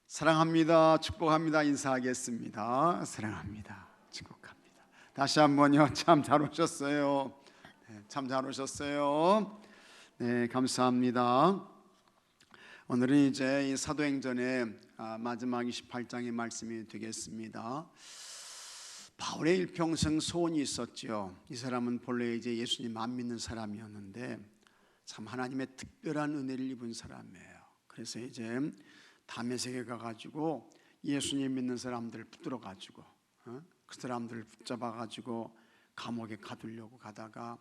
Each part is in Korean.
사랑합니다. 축복합니다. 인사하겠습니다. 사랑합니다. 축복합니다. 다시 한번요. 참 잘 오셨어요. 참 잘 오셨어요. 네, 감사합니다. 오늘은 이제 이 사도행전의 마지막 28장의 말씀이 되겠습니다. 바울의 일평생 소원이 있었죠. 이 사람은 본래 이제 예수님 안 믿는 사람이었는데 참 하나님의 특별한 은혜를 입은 사람이에요. 그래서 이제 다메섹에 가가지고 예수님 믿는 사람들을 붙들어 가지고 그 사람들을 붙잡아 가지고 감옥에 가두려고 가다가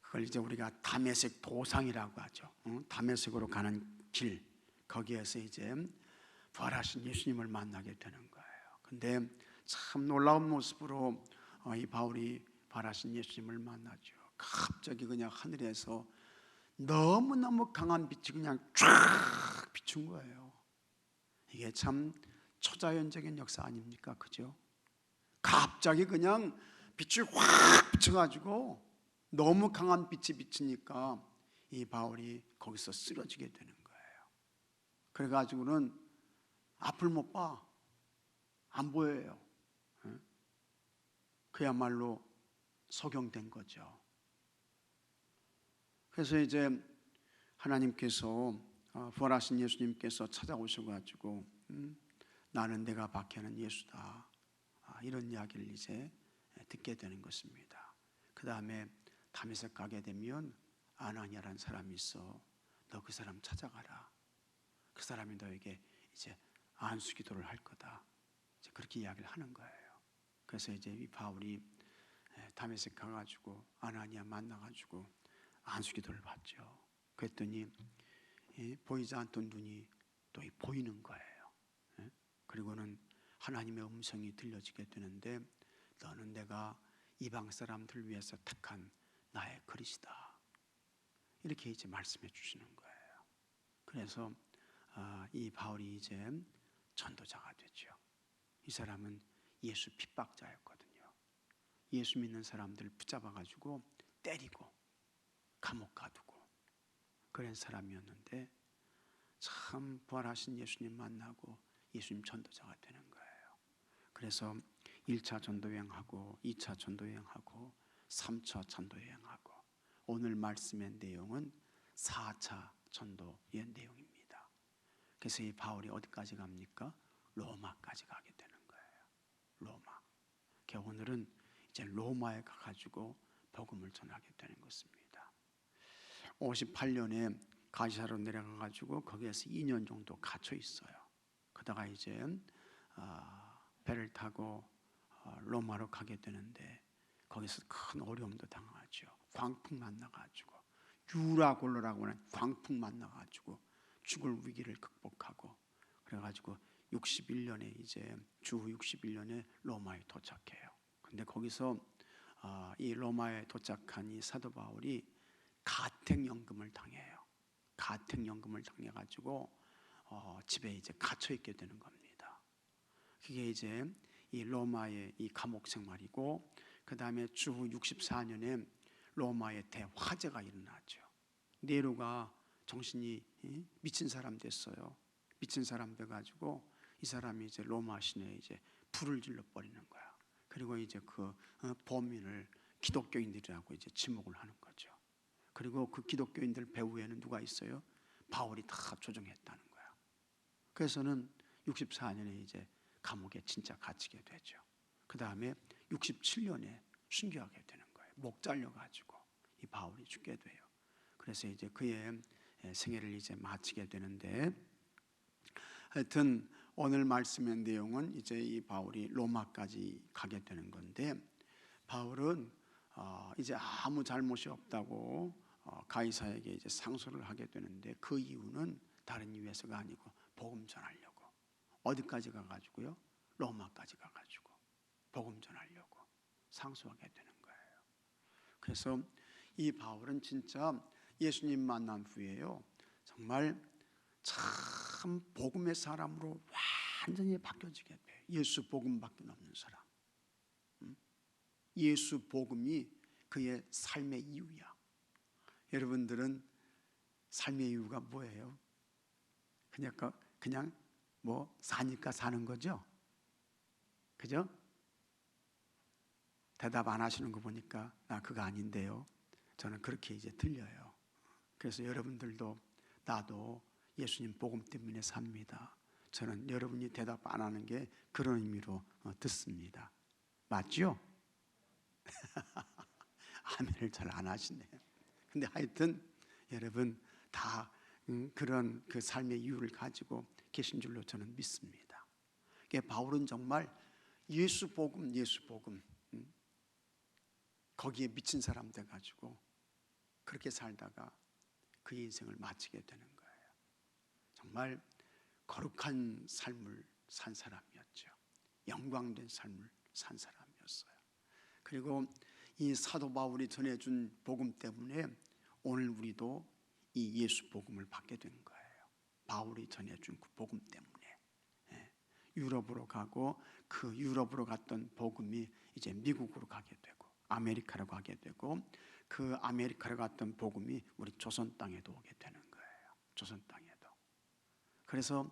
그걸 이제 우리가 다메섹 도상이라고 하죠. 다메섹으로 가는 길, 거기에서 이제 부활하신 예수님을 만나게 되는 거예요. 근데 참 놀라운 모습으로 이 바울이 부활하신 예수님을 만나죠. 갑자기 그냥 하늘에서 너무너무 강한 빛이 그냥 쫙 비춘 거예요. 이게 참 초자연적인 역사 아닙니까? 그죠? 갑자기 그냥 빛이 확 비쳐가지고 너무 강한 빛이 비치니까 이 바울이 거기서 쓰러지게 되는 거예요. 그래가지고는 앞을 못 봐. 안 보여요. 그야말로 소경된 거죠. 그래서 이제 하나님께서 부활하신 예수님께서 찾아오셔가지고 나는 내가 박해하는 예수다, 이런 이야기를 이제 듣게 되는 것입니다. 그 다음에 다메섹 가게 되면 아나니아라는 사람이 있어. 너 그 사람 찾아가라. 그 사람이 너에게 이제 안수기도를 할 거다. 이제 그렇게 이야기를 하는 거예요. 그래서 이제 이 바울이 다메섹 가가지고 아나니아 만나가지고 안수기도를 받죠. 그랬더니 보이지 않던 눈이 또 보이는 거예요. 그리고는 하나님의 음성이 들려지게 되는데 너는 내가 이방 사람들을 위해서 택한 나의 그릇이다. 이렇게 이제 말씀해 주시는 거예요. 그래서 이 바울이 이제 전도자가 되죠. 이 사람은 예수 핍박자였거든요. 예수 믿는 사람들을 붙잡아 가지고 때리고 감옥 가두고 그런 사람이었는데 참 부활하신 예수님 만나고 예수님 전도자가 되는 거예요. 그래서 1차 전도여행하고 2차 전도여행하고 3차 전도여행하고 오늘 말씀의 내용은 4차 전도의 내용입니다. 그래서 이 바울이 어디까지 갑니까? 로마까지 가게 되는 거예요. 로마. 오늘은 이제 로마에 가가지고 복음을 전하게 되는 것입니다. 58년에 가이사로 내려가가지고 거기에서 2년 정도 갇혀 있어요. 그러다가 이제 배를 타고 로마로 가게 되는데 거기서 큰 어려움도 당하죠. 광풍 만나가지고 유라굴로라고 하는 광풍 만나가지고 죽을 위기를 극복하고 그래가지고 61년에 이제 주후 61년에 로마에 도착해요. 근데 거기서 이 로마에 도착한 이 사도 바울이 가택연금을 당해요. 가택연금을 당해가지고 집에 이제 갇혀 있게 되는 겁니다. 그게 이제 이 로마의 이 감옥 생활이고 그 다음에 주후 64년에 로마에 대화재가 일어나죠. 네로가 정신이 미친 사람 됐어요. 미친 사람 돼가지고 이 사람이 이제 로마 시내에 이제 불을 질러 버리는 거야. 그리고 이제 그 범인을 기독교인들이라고 이제 지목을 하는 거죠. 그리고 그 기독교인들 배후에는 누가 있어요? 바울이 다 조종했다는 거야. 그래서는 64년에 이제 감옥에 진짜 갇히게 되죠. 그 다음에 67년에 순교하게 되는 거예요. 목 잘려가지고 이 바울이 죽게 돼요. 그래서 이제 그의 생애를 이제 마치게 되는데 하여튼 오늘 말씀의 내용은 이제 이 바울이 로마까지 가게 되는 건데 바울은 이제 아무 잘못이 없다고 가이사에게 이제 상소를 하게 되는데 그 이유는 다른 이유에서가 아니고 복음 전하려고 어디까지 가가지고요? 로마까지 가가지고 복음 전하려고 상소하게 되는 거예요. 그래서 이 바울은 진짜 예수님 만난 후에요 정말 참 복음의 사람으로 완전히 바뀌어지게 돼요. 예수 복음밖에 없는 사람. 예수 복음이 그의 삶의 이유야. 여러분들은 삶의 이유가 뭐예요? 그냥 뭐 사니까 사는 거죠? 그죠? 대답 안 하시는 거 보니까 그거 아닌데요. 저는 그렇게 이제 들려요. 그래서 여러분들도 나도 예수님 복음 때문에 삽니다. 저는 여러분이 대답 안 하는 게 그런 의미로 듣습니다. 맞죠? 아멘을 잘 안 하시네요. 근데 하여튼 여러분 다 그런 그 삶의 이유를 가지고 계신 줄로 저는 믿습니다. 바울은 정말 예수 복음 거기에 미친 사람 돼가지고 그렇게 살다가 그 인생을 마치게 되는 거예요. 정말 거룩한 삶을 산 사람이었죠. 영광된 삶을 산 사람이었어요. 그리고 이 사도 바울이 전해준 복음 때문에 오늘 우리도 이 예수 복음을 받게 된 거예요. 바울이 전해준 그 복음 때문에 유럽으로 가고 그 유럽으로 갔던 복음이 이제 미국으로 가게 되고 아메리카로 가게 되고 그 아메리카로 갔던 복음이 우리 조선 땅에도 오게 되는 거예요. 조선 땅에도. 그래서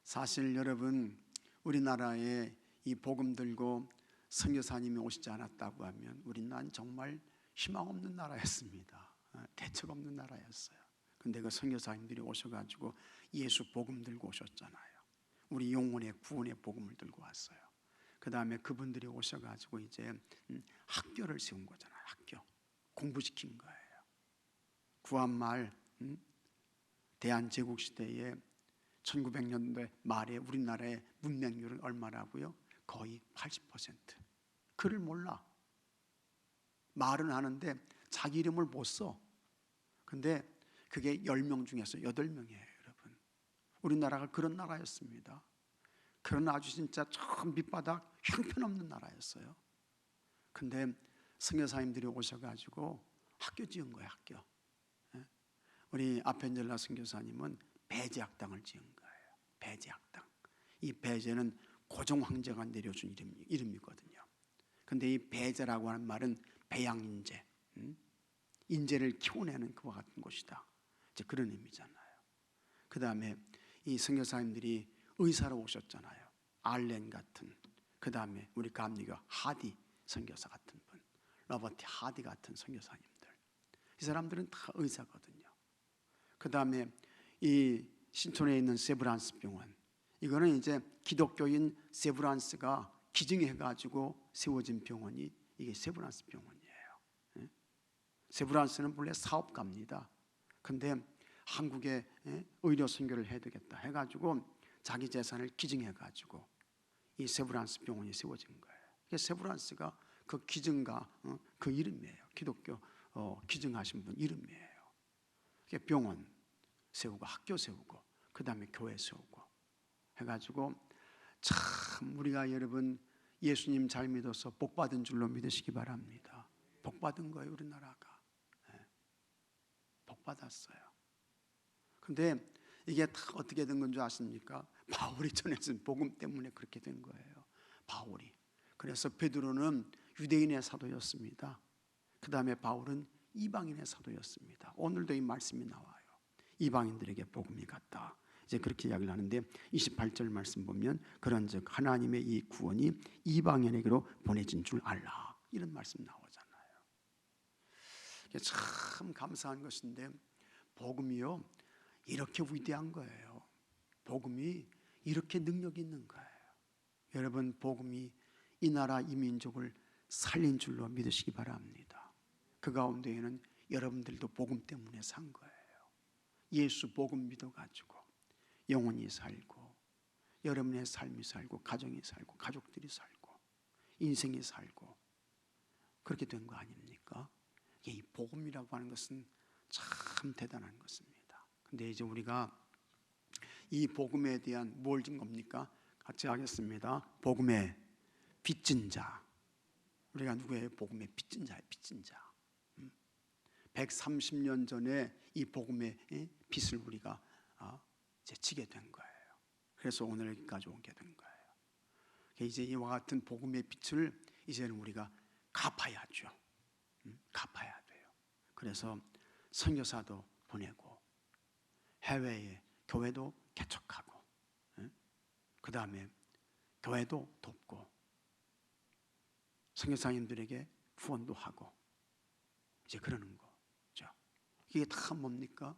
사실 여러분 우리나라에 이 복음 들고 선교사님이 오시지 않았다고 하면 우리는 정말 희망 없는 나라였습니다. 대책 없는 나라였어요. 근데 그 선교사님들이 오셔가지고 예수 복음 들고 오셨잖아요. 우리 영혼의 구원의 복음을 들고 왔어요. 그 다음에 그분들이 오셔가지고 이제 학교를 세운 거잖아요. 학교 공부시킨 거예요. 구한말 대한제국시대에 1900년대 말에 우리나라의 문맹률은 얼마라고요? 거의 80%. 글을 몰라. 말은 하는데 자기 이름을 못 써. 근데 그게 10명 중에서 8명이에요, 여러분. 우리나라가 그런 나라였습니다. 그런 아주 진짜 참 밑바닥 형편없는 나라였어요. 근데 선교사님들이 오셔가지고 학교 지은 거예요, 학교. 우리 아펜젤라 선교사님은 배제학당을 지은 거예요. 배제학당. 이 배제는 고종 황제가 내려준 이름이거든요. 근데 이 배제라고 하는 말은 배양인재, 인재를 키워내는 그와 같은 곳이다. 이제 그런 의미잖아요. 그 다음에 이 선교사님들이 의사로 오셨잖아요. 알렌 같은. 그 다음에 우리 감리교 하디 선교사 같은 분, 로버트 하디 같은 선교사님들. 이 사람들은 다 의사거든요. 그 다음에 이 신촌에 있는 세브란스 병원. 이거는 이제 기독교인 세브란스가 기증해가지고 세워진 병원이 이게 세브란스 병원이에요. 세브란스는 본래 사업가입니다. 근데 한국에 의료 선교를 해야 되겠다 해가지고 자기 재산을 기증해가지고 이 세브란스 병원이 세워진 거예요. 세브란스가 그 기증가 그 이름이에요. 기독교 기증하신 분 이름이에요. 병원 세우고 학교 세우고 그 다음에 교회 세우고 해가지고 참 우리가 여러분 예수님 잘 믿어서 복받은 줄로 믿으시기 바랍니다. 복받은 거예요, 우리나라가. 복받았어요. 근데 이게 다 어떻게 된 건 줄 아십니까? 바울이 전해준 복음 때문에 그렇게 된 거예요. 바울이. 그래서 베드로는 유대인의 사도였습니다. 그 다음에 바울은 이방인의 사도였습니다. 오늘도 이 말씀이 나와요. 이방인들에게 복음이 갔다. 이제 그렇게 이야기를 하는데 28절 말씀 보면 그런즉 하나님의 이 구원이 이방인에게로 보내진 줄 알라. 이런 말씀 나오잖아요. 이게 참 감사한 것인데 복음이요 이렇게 위대한 거예요. 복음이 이렇게 능력이 있는 거예요. 여러분 복음이 이 나라 이 민족을 살린 줄로 믿으시기 바랍니다. 그 가운데에는 여러분들도 복음 때문에 산 거예요. 예수 복음 믿어가지고 영혼이 살고 여러분의 삶이 살고 가정이 살고 가족들이 살고 인생이 살고 그렇게 된 거 아닙니까? 이 복음이라고 하는 것은 참 대단한 것입니다. 근데 이제 우리가 이 복음에 대한 뭘 준 겁니까? 같이 하겠습니다. 복음의 빚진 자. 우리가 누구예요? 복음의 빚진 자예요. 빚진 자. 130년 전에 이 복음의 빚을 우리가 이제 지게 된 거예요. 그래서 오늘 여기까지 오게 된 거예요. 이제 이와 같은 복음의 빚을 이제는 우리가 갚아야죠. 갚아야 돼요. 그래서 선교사도 보내고 해외에 교회도 개척하고 그 다음에 교회도 돕고 선교사님들에게 후원도 하고 이제 그러는 거죠. 이게 다 뭡니까?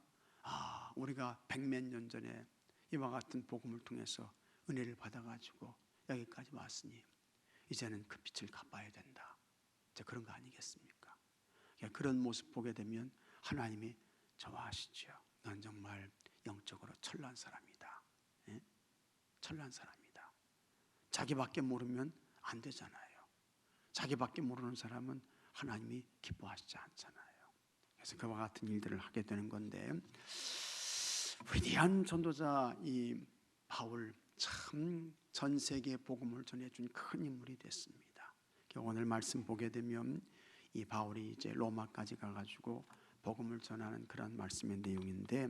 우리가 100몇 년 전에 이와 같은 복음을 통해서 은혜를 받아가지고 여기까지 왔으니 이제는 그 빛을 갚아야 된다. 이제 그런 거 아니겠습니까? 그런 모습 보게 되면 하나님이 좋아하시죠. 넌 정말 영적으로 철난 사람이다. 예? 철난 사람이다. 자기밖에 모르면 안 되잖아요. 자기밖에 모르는 사람은 하나님이 기뻐하시지 않잖아요. 그래서 그와 같은 일들을 하게 되는 건데, 위대한 전도자 이 바울, 참 전 세계에 복음을 전해준 큰 인물이 됐습니다. 오늘 말씀 보게 되면 이 바울이 이제 로마까지 가가지고 복음을 전하는 그런 말씀의 내용인데,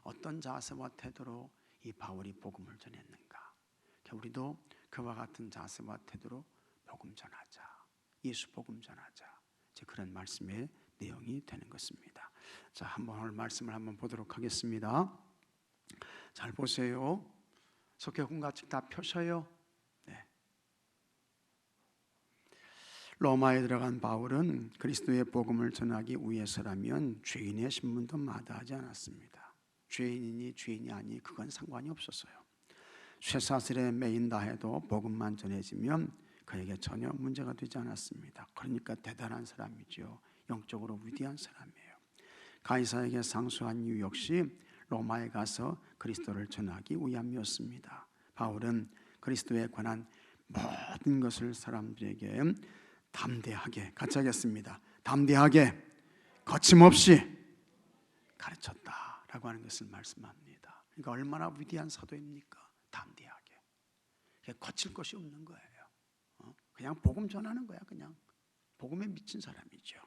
어떤 자세와 태도로 이 바울이 복음을 전했는가? 우리도 그와 같은 자세와 태도로 복음 전하자, 예수 복음 전하자, 이제 그런 말씀의 내용이 되는 것입니다. 자, 한번 오늘 말씀을 한번 보도록 하겠습니다. 잘 보세요. 속회군 같이 다 펴셔요. 네. 로마에 들어간 바울은 그리스도의 복음을 전하기 위해서라면 죄인의 신분도 마다하지 않았습니다. 죄인이니 죄인이 아니 그건 상관이 없었어요. 쇠사슬에 매인다 해도 복음만 전해지면 그에게 전혀 문제가 되지 않았습니다. 그러니까 대단한 사람이죠. 영적으로 위대한 사람이에요. 가이사에게 상소한 이유 역시 로마에 가서 그리스도를 전하기 위함이었습니다. 바울은 그리스도에 관한 모든 것을 사람들에게 담대하게, 같이 하겠습니다. 담대하게, 거침없이 가르쳤다라고 하는 것을 말씀합니다. 그러니까 얼마나 위대한 사도입니까? 담대하게. 거칠 것이 없는 거예요. 그냥 복음 전하는 거야. 그냥 복음에 미친 사람이죠.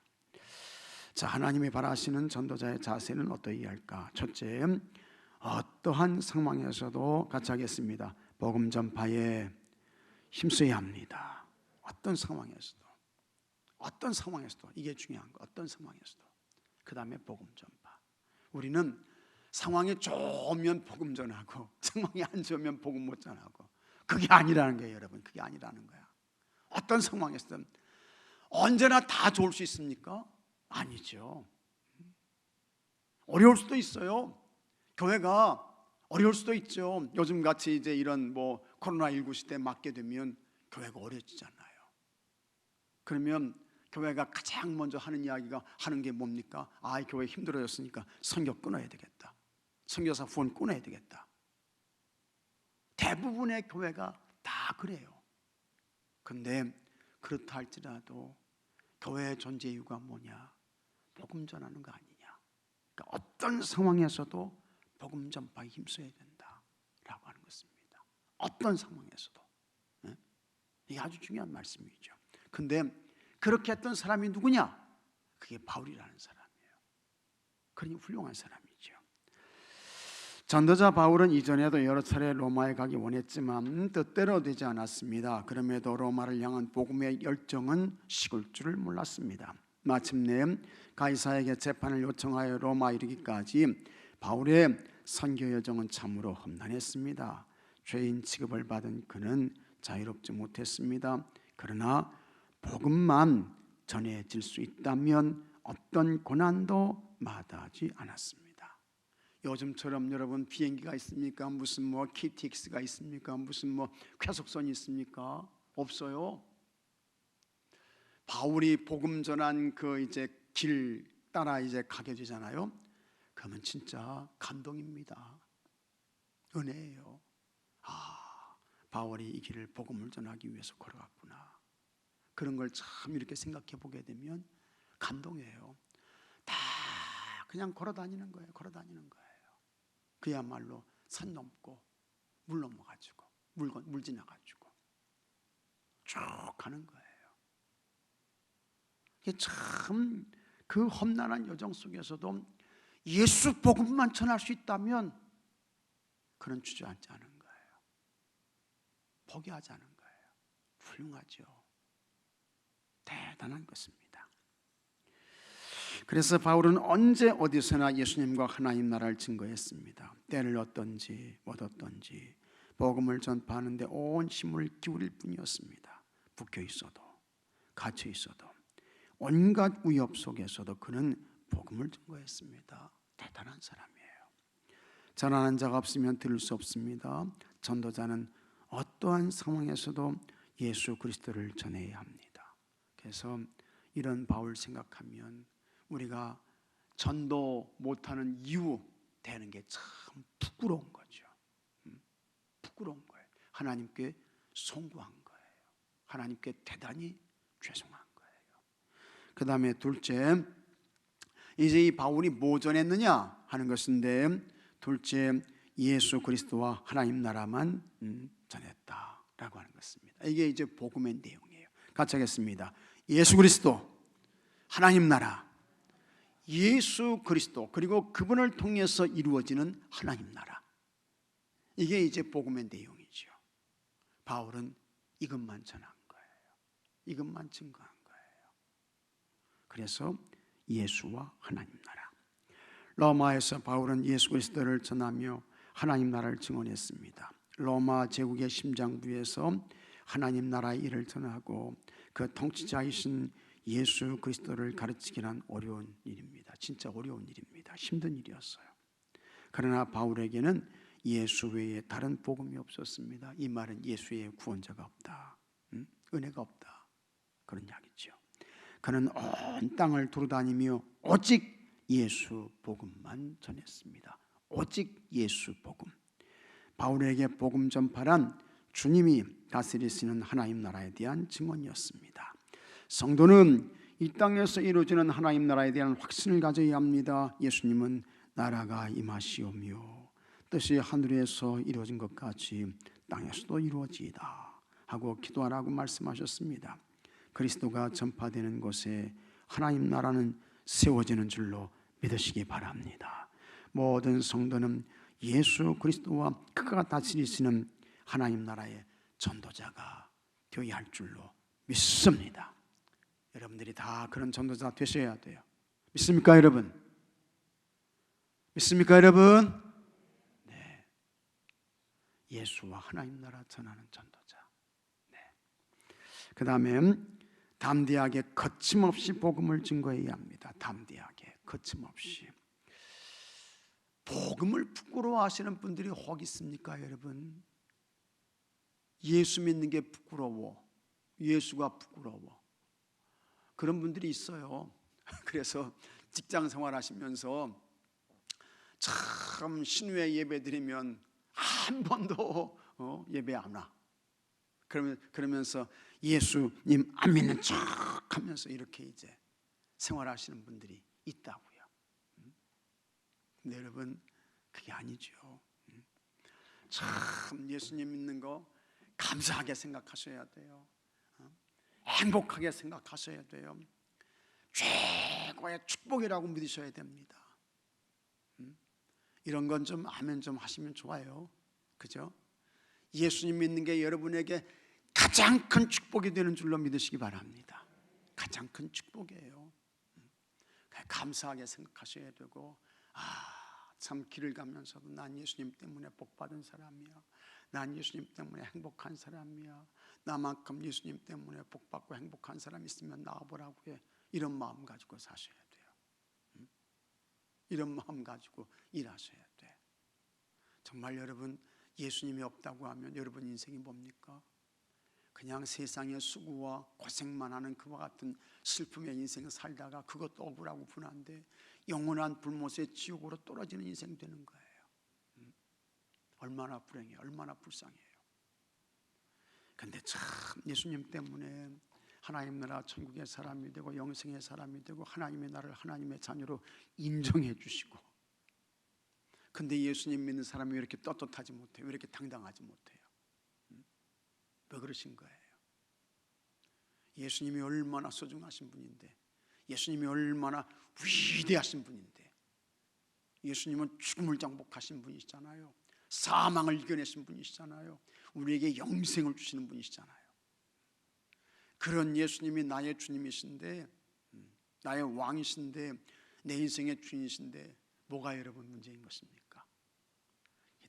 자, 하나님이 바라시는 전도자의 자세는 어떠해야 할까? 첫째, 어떠한 상황에서도 같이 하겠습니다. 복음 전파에 힘써야 합니다. 어떤 상황에서도 이게 중요한 거. 어떤 상황에서도. 그 다음에 복음 전파. 우리는 상황이 좋으면 복음 전하고 상황이 안 좋으면 복음 못 전하고, 그게 아니라는 거예요, 여러분. 그게 아니라는 거야. 어떤 상황에서든 언제나 다 좋을 수 있습니까? 아니죠. 어려울 수도 있어요. 교회가 어려울 수도 있죠. 요즘 같이 이제 이런 코로나19 시대에 맞게 되면 교회가 어려지잖아요. 그러면 교회가 가장 먼저 하는 게 뭡니까? 교회 힘들어졌으니까 선교 끊어야 되겠다. 선교사 후원 끊어야 되겠다. 대부분의 교회가 다 그래요. 근데 그렇다 할지라도 교회의 존재 이유가 뭐냐? 복음 전하는 거 아니냐? 그러니까 어떤 상황에서도 복음 전파에 힘써야 된다라고 하는 것입니다. 어떤 상황에서도. 이게 아주 중요한 말씀이죠. 근데 그렇게 했던 사람이 누구냐? 그게 바울이라는 사람이에요. 그러니 훌륭한 사람이죠. 전도자 바울은 이전에도 여러 차례 로마에 가기 원했지만 뜻대로 되지 않았습니다. 그럼에도 로마를 향한 복음의 열정은 식을 줄을 몰랐습니다. 마침내 가이사에게 재판을 요청하여 로마 이르기까지 바울의 선교 여정은 참으로 험난했습니다. 죄인 취급을 받은 그는 자유롭지 못했습니다. 그러나 복음만 전해질 수 있다면 어떤 고난도 마다하지 않았습니다. 요즘처럼 여러분 비행기가 있습니까? 무슨 KTX가 있습니까? 무슨 쾌속선이 있습니까? 없어요. 바울이 복음 전한 그 이제 길 따라 이제 가게 되잖아요. 그러면 진짜 감동입니다. 은혜예요. 바울이 이 길을 복음을 전하기 위해서 걸어갔구나. 그런 걸 참 이렇게 생각해 보게 되면 감동이에요. 다 그냥 걸어다니는 거예요. 그야말로 산 넘고 물 넘어가지고 물 지나가지고 쭉 가는 거예요. 이게 참 그 험난한 여정 속에서도 예수 복음만 전할 수 있다면 그는 주저앉지 않은 거예요. 포기하지 않은 거예요. 훌륭하죠. 대단한 것입니다. 그래서 바울은 언제 어디서나 예수님과 하나님 나라를 증거했습니다. 때를 얻든지 못 얻든지 복음을 전파하는데 온 힘을 기울일 뿐이었습니다. 묶여 있어도, 갇혀 있어도, 온갖 위협 속에서도 그는 복음을 전거했습니다. 대단한 사람이에요. 전하는 자가 없으면 들을 수 없습니다. 전도자는 어떠한 상황에서도 예수 그리스도를 전해야 합니다. 그래서 이런 바울 생각하면 우리가 전도 못하는 이유 되는 게 참 부끄러운 거죠. 부끄러운 거예요. 하나님께 송구한 거예요. 하나님께 대단히 죄송한 거예요. 그 다음에 둘째, 이제 이 바울이 뭐 전했느냐 하는 것인데, 둘째, 예수 그리스도와 하나님 나라만 전했다라고 하는 것입니다. 이게 이제 복음의 내용이에요. 같이 하겠습니다. 예수 그리스도, 하나님 나라, 예수 그리스도, 그리고 그분을 통해서 이루어지는 하나님 나라. 이게 이제 복음의 내용이죠. 바울은 이것만 전한 거예요. 이것만 증거한 거예요. 그래서 예수와 하나님 나라. 로마에서 바울은 예수 그리스도를 전하며 하나님 나라를 증언했습니다. 로마 제국의 심장부에서 하나님 나라의 일을 전하고 그 통치자이신 예수 그리스도를 가르치기란 어려운 일입니다. 진짜 어려운 일입니다. 힘든 일이었어요. 그러나 바울에게는 예수 외에 다른 복음이 없었습니다. 이 말은 예수 외에 구원자가 없다, 은혜가 없다, 그런 이야기죠. 그는 온 땅을 두루다니며 오직 예수 복음만 전했습니다. 오직 예수 복음. 바울에게 복음 전파란 주님이 다스리시는 하나님 나라에 대한 증언이었습니다. 성도는 이 땅에서 이루어지는 하나님 나라에 대한 확신을 가져야 합니다. 예수님은 나라가 임하시오며 뜻이 하늘에서 이루어진 것 같이 땅에서도 이루어지이다 하고 기도하라고 말씀하셨습니다. 그리스도가 전파되는 곳에 하나님 나라는 세워지는 줄로 믿으시기 바랍니다. 모든 성도는 예수 그리스도와 그가 다스리시는 하나님 나라의 전도자가 되어야 할 줄로 믿습니다. 여러분들이 다 그런 전도자 되셔야 돼요. 믿습니까 여러분? 믿습니까 여러분? 네. 예수와 하나님 나라 전하는 전도자. 네. 그 다음에 담대하게 거침없이 복음을 증거해야 합니다. 담대하게 거침없이. 복음을 부끄러워하시는 분들이 혹 있습니까 여러분? 예수 믿는 게 부끄러워, 예수가 부끄러워, 그런 분들이 있어요. 그래서 직장 생활하시면서 참 신우회 예배 드리면 한 번도 예배 안 와. 그러면서 예수님 안 믿는 척 하면서 이렇게 이제 생활하시는 분들이 있다고요. 근데 여러분 그게 아니죠. 참 예수님 믿는 거 감사하게 생각하셔야 돼요. 행복하게 생각하셔야 돼요. 최고의 축복이라고 믿으셔야 됩니다. 이런 건 좀 아멘 좀 하시면 좋아요. 그죠? 예수님 믿는 게 여러분에게 가장 큰 축복이 되는 줄로 믿으시기 바랍니다. 가장 큰 축복이에요. 감사하게 생각하셔야 되고, 참 길을 가면서도 난 예수님 때문에 복받은 사람이야, 난 예수님 때문에 행복한 사람이야, 나만큼 예수님 때문에 복받고 행복한 사람 있으면 나와보라고 해. 이런 마음 가지고 사셔야 돼요. 이런 마음 가지고 일하셔야 돼. 정말 여러분 예수님이 없다고 하면 여러분 인생이 뭡니까? 그냥 세상의 수고와 고생만 하는 그와 같은 슬픔의 인생을 살다가 그것도 억울하고 분한데 영원한 불못의 지옥으로 떨어지는 인생 되는 거예요. 얼마나 불행해요. 얼마나 불쌍해요. 근데 참 예수님 때문에 하나님 나라 천국의 사람이 되고 영생의 사람이 되고 하나님의 나라를 하나님의 자녀로 인정해 주시고, 근데 예수님 믿는 사람이 왜 이렇게 떳떳하지 못해요? 왜 이렇게 당당하지 못해요? 왜 그러신 거예요? 예수님이 얼마나 소중하신 분인데, 예수님이 얼마나 위대하신 분인데, 예수님은 죽음을 정복하신 분이시잖아요. 사망을 이겨내신 분이시잖아요. 우리에게 영생을 주시는 분이시잖아요. 그런 예수님이 나의 주님이신데, 나의 왕이신데, 내 인생의 주인이신데 뭐가 여러분 문제인 것입니까?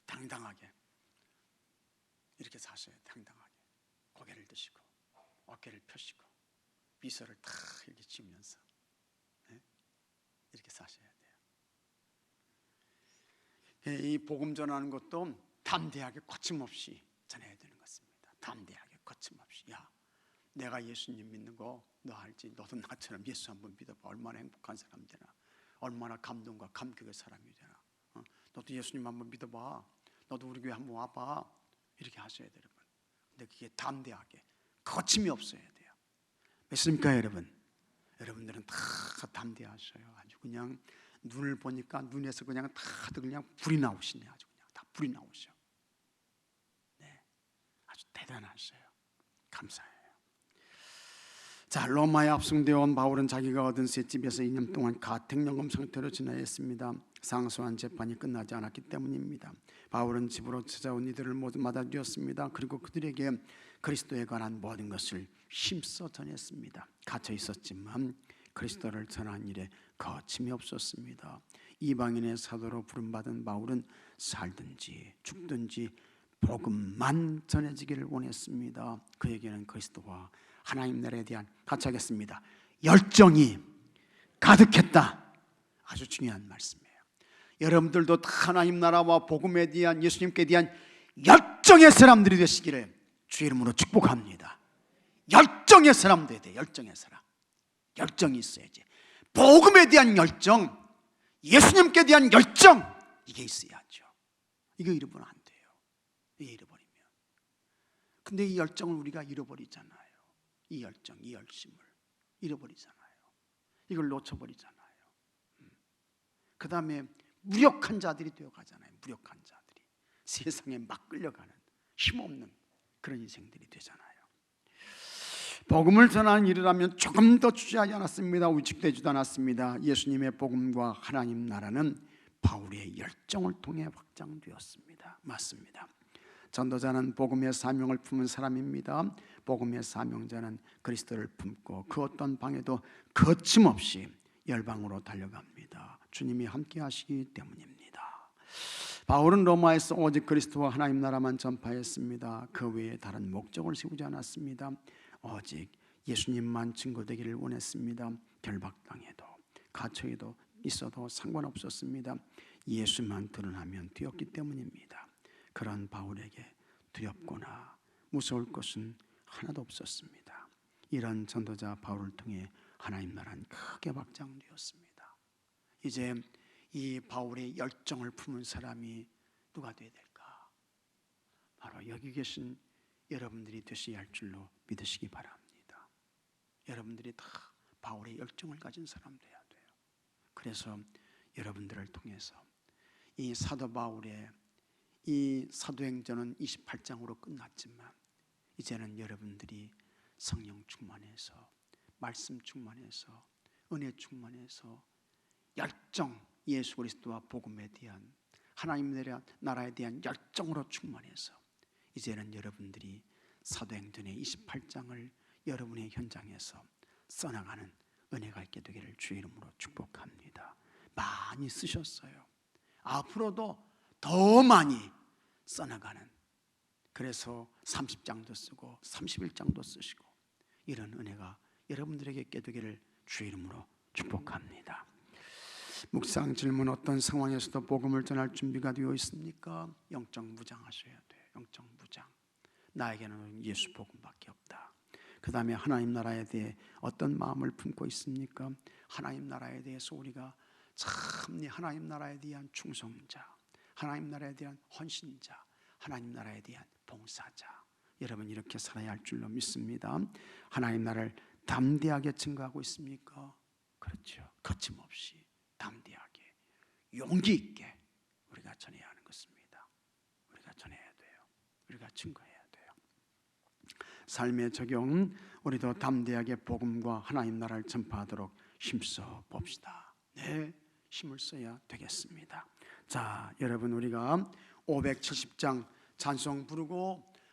당당하게 이렇게 사셔야 돼. 당당하게 고개를 드시고 어깨를 펴시고 미소를 탁 이렇게 지으면서, 네? 이렇게 사셔야 돼요. 이 복음 전하는 것도 담대하게 거침없이 전해야 되는 것입니다. 담대하게 거침없이. 야, 내가 예수님 믿는 거 너 알지? 너도 나처럼 예수 한번 믿어봐. 얼마나 행복한 사람 되나, 얼마나 감동과 감격의 사람이 되나. 너도 예수님 한번 믿어봐. 너도 우리 교회 한번 와봐. 이렇게 하셔야 돼요, 여러분. 근데 그게 담대하게 거침이 없어야 돼요. 믿습니까, 여러분? 여러분들은 다 담대하셔요. 아주 그냥 눈을 보니까 눈에서 그냥 다들 그냥 불이 나오시네. 아주 그냥 다 불이 나오셔. 네, 아주 대단하셔요. 감사해요. 자, 로마에 압송되어 온 바울은 자기가 얻은 셋집에서 2년 동안 가택연금 상태로 지내었습니다. 상소한 재판이 끝나지 않았기 때문입니다. 바울은 집으로 찾아온 이들을 모두 맞아주었습니다. 그리고 그들에게 그리스도에 관한 모든 것을 힘써 전했습니다. 갇혀 있었지만 그리스도를 전한 일에 거침이 없었습니다. 이방인의 사도로 부름받은 바울은 살든지 죽든지 복음만 전해지기를 원했습니다. 그에게는 그리스도와 하나님 나라에 대한, 같이 하겠습니다, 열정이 가득했다. 아주 중요한 말씀이에요. 여러분들도 하나님 나라와 복음에 대한, 예수님께 대한 열정의 사람들이 되시기를 주의 이름으로 축복합니다. 열정의 사람들이 돼요. 열정의 사람. 열정이 있어야지. 복음에 대한 열정, 예수님께 대한 열정, 이게 있어야죠. 이거 잃어버리면 안 돼요. 이게 잃어버리면. 근데 이 열정을 우리가 잃어버리잖아요. 이 열정, 이 열심을 잃어버리잖아요. 이걸 놓쳐버리잖아요. 그 다음에 무력한 자들이 되어가잖아요. 무력한 자들이 세상에 막 끌려가는 힘없는 그런 인생들이 되잖아요. 복음을 전하는 일이라면 조금 더 주저하지 않았습니다. 위축되지도 않았습니다. 예수님의 복음과 하나님 나라는 바울의 열정을 통해 확장되었습니다. 맞습니다. 전도자는 복음의 사명을 품은 사람입니다. 복음의 사명자는 그리스도를 품고 그 어떤 방에도 거침없이 열방으로 달려갑니다. 주님이 함께 하시기 때문입니다. 바울은 로마에서 오직 그리스도와 하나님 나라만 전파했습니다. 그 외에 다른 목적을 세우지 않았습니다. 오직 예수님만 증거되기를 원했습니다. 결박당해도 갇혀도 있어도 상관없었습니다. 예수만 드러나면 되었기 때문입니다. 그런 바울에게 두렵거나 무서울 것은 하나도 없었습니다. 이런 전도자 바울을 통해 하나님 나라는 크게 확장되었습니다. 이제 이 바울의 열정을 품은 사람이 누가 되어야 될까? 바로 여기 계신 여러분들이 되셔야 할 줄로 믿으시기 바랍니다. 여러분들이 다 바울의 열정을 가진 사람 되어야 돼요. 그래서 여러분들을 통해서 이 사도 바울의 이 사도행전은 28장으로 끝났지만 이제는 여러분들이 성령 충만해서, 말씀 충만해서, 은혜 충만해서 열정, 예수 그리스도와 복음에 대한, 하나님 나라에 대한 열정으로 충만해서 이제는 여러분들이 사도행전의 28장을 여러분의 현장에서 써나가는 은혜가 있게 되기를 주의 이름으로 축복합니다. 많이 쓰셨어요. 앞으로도 더 많이 써나가는, 그래서 30장도 쓰고 31장도 쓰시고 이런 은혜가 여러분들에게 있게 되기를 주의 이름으로 축복합니다. 묵상 질문, 어떤 상황에서도 복음을 전할 준비가 되어 있습니까? 영적 무장하셔야 돼요. 영적 무장. 나에게는 예수 복음밖에 없다. 그 다음에 하나님 나라에 대해 어떤 마음을 품고 있습니까? 하나님 나라에 대해서 우리가 참 하나님 나라에 대한 충성자, 하나님 나라에 대한 헌신자, 하나님 나라에 대한 봉사자, 여러분 이렇게 살아야 할 줄로 믿습니다. 하나님 나라를 담대하게 증거하고 있습니까? 그렇죠. 거침없이 담대하게 용기 있게 우리가 전해야 하는 것입니다. 우리가 전해야 돼요. 우리가 증거해야 돼요. 삶의 적용, 우리도 담대하게 복음과 하나님 나라를 전파하도록 힘써 봅시다. 네, 힘을 써야 되겠습니다. 자, 여러분 우리가 570장 찬송 부르고